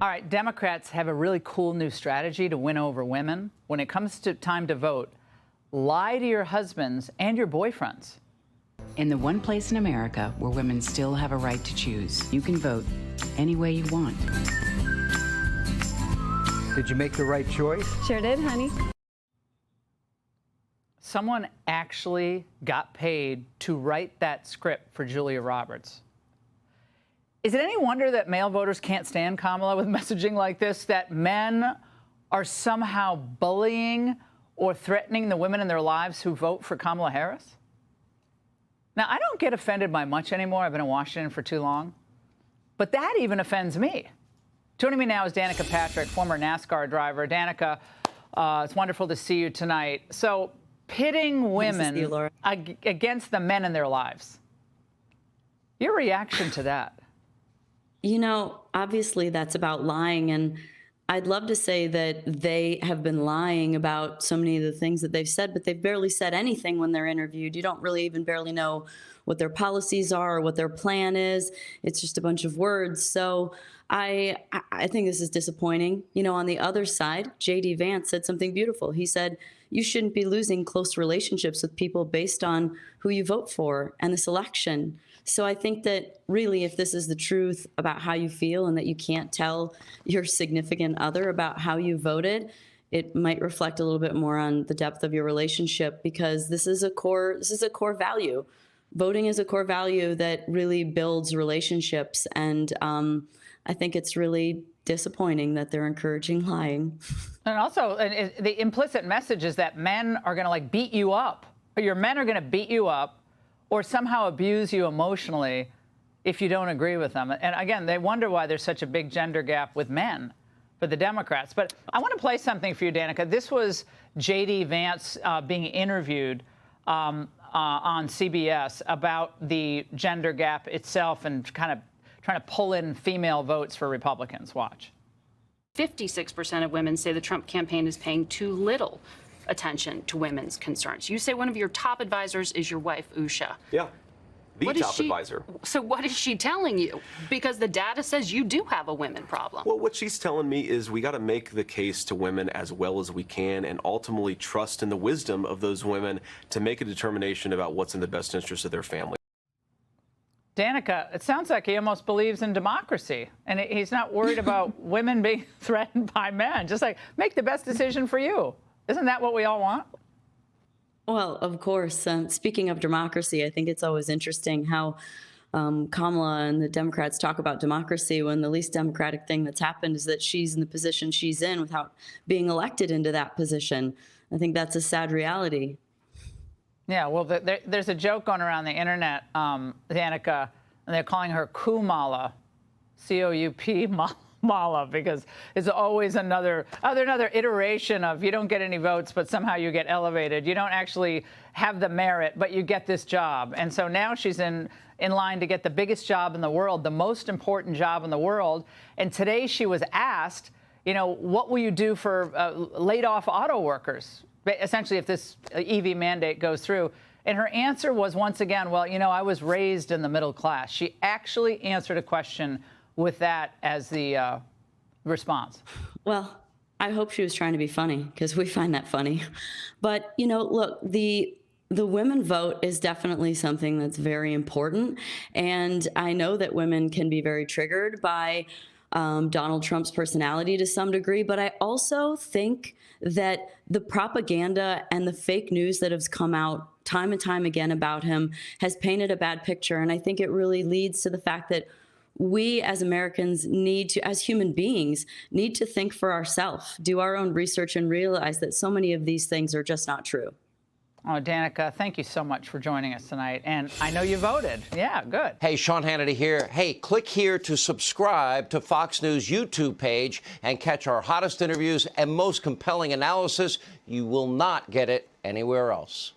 All right, Democrats have a really cool new strategy to win over women. When it comes to time to vote, lie to your husbands and your boyfriends. In the one place in America where women still have a right to choose, you can vote any way you want. Did you make the right choice? Sure did, honey. Someone actually got paid to write that script for Julia Roberts. Is it any wonder that male voters can't stand Kamala with messaging like this, that men are somehow bullying or threatening the women in their lives who vote for Kamala Harris? Now, I don't get offended by much anymore. I've been in Washington for too long. But that even offends me. Joining me now is Danica Patrick, former NASCAR driver. Danica, it's wonderful to see you tonight. So, pitting women against the men in their lives. Your reaction to that? You know, obviously that's about lying, and I'd love to say that they have been lying about so many of the things that they've said, but they've barely said anything when they're interviewed. You don't really even barely know what their policies are or what their plan is. It's just a bunch of words. So I think this is disappointing. You know, on the other side, J.D. Vance said something beautiful. He said, you shouldn't be losing close relationships with people based on who you vote for and this election. So I think that really, if this is the truth about how you feel and that you can't tell your significant other about how you voted, it might reflect a little bit more on the depth of your relationship, because this is a core value. Voting is a core value that really builds relationships. And I think it's really disappointing that they're encouraging lying. And also, the implicit message is that men are going to like beat you up. Your men are going to beat you up or somehow abuse you emotionally if you don't agree with them. And again, they wonder why there's such a big gender gap with men for the Democrats. But I want to play something for you, Danica. This was J.D. Vance being interviewed on CBS about the gender gap itself and kind of trying to pull in female votes for Republicans. Watch. 56% of women say the Trump campaign is paying too little attention to women's concerns. You say one of your top advisors is your wife, Usha. Yeah, the top advisor. So what is she telling you? Because the data says you do have a women problem. Well, what she's telling me is we got to make the case to women as well as we can and ultimately trust in the wisdom of those women to make a determination about what's in the best interest of their family. Danica, it sounds like he almost believes in democracy, and he's not worried about women being threatened by men. Just like, make the best decision for you. Isn't that what we all want? Well, of course. Speaking of democracy, I think it's always interesting how Kamala and the Democrats talk about democracy when the least democratic thing that's happened is that she's in the position she's in without being elected into that position. I think that's a sad reality. Yeah, well, there's a joke going around the internet, Danica, and they're calling her Kumala, C-O-U-P, Mala, because it's always another iteration of you don't get any votes, but somehow you get elevated. You don't actually have the merit, but you get this job. And so now she's in line to get the biggest job in the world, the most important job in the world. And today she was asked, you know, what will you do for laid off auto workers? Essentially, if this EV mandate goes through. And her answer was, once again, well, you know, I was raised in the middle class. She actually answered a question with that as the response. Well, I hope she was trying to be funny, because we find that funny. But, you know, look, the women vote is definitely something that's very important. And I know that women can be very triggered by Donald Trump's personality to some degree, but I also think that the propaganda and the fake news that has come out time and time again about him has painted a bad picture. And I think it really leads to the fact that we as Americans need to, as human beings, need to think for ourselves, do our own research, and realize that so many of these things are just not true. Oh, Danica, thank you so much for joining us tonight. And I know you voted. Yeah, good. Hey, Sean Hannity here. Hey, click here to subscribe to Fox News YouTube page and catch our hottest interviews and most compelling analysis. You will not get it anywhere else.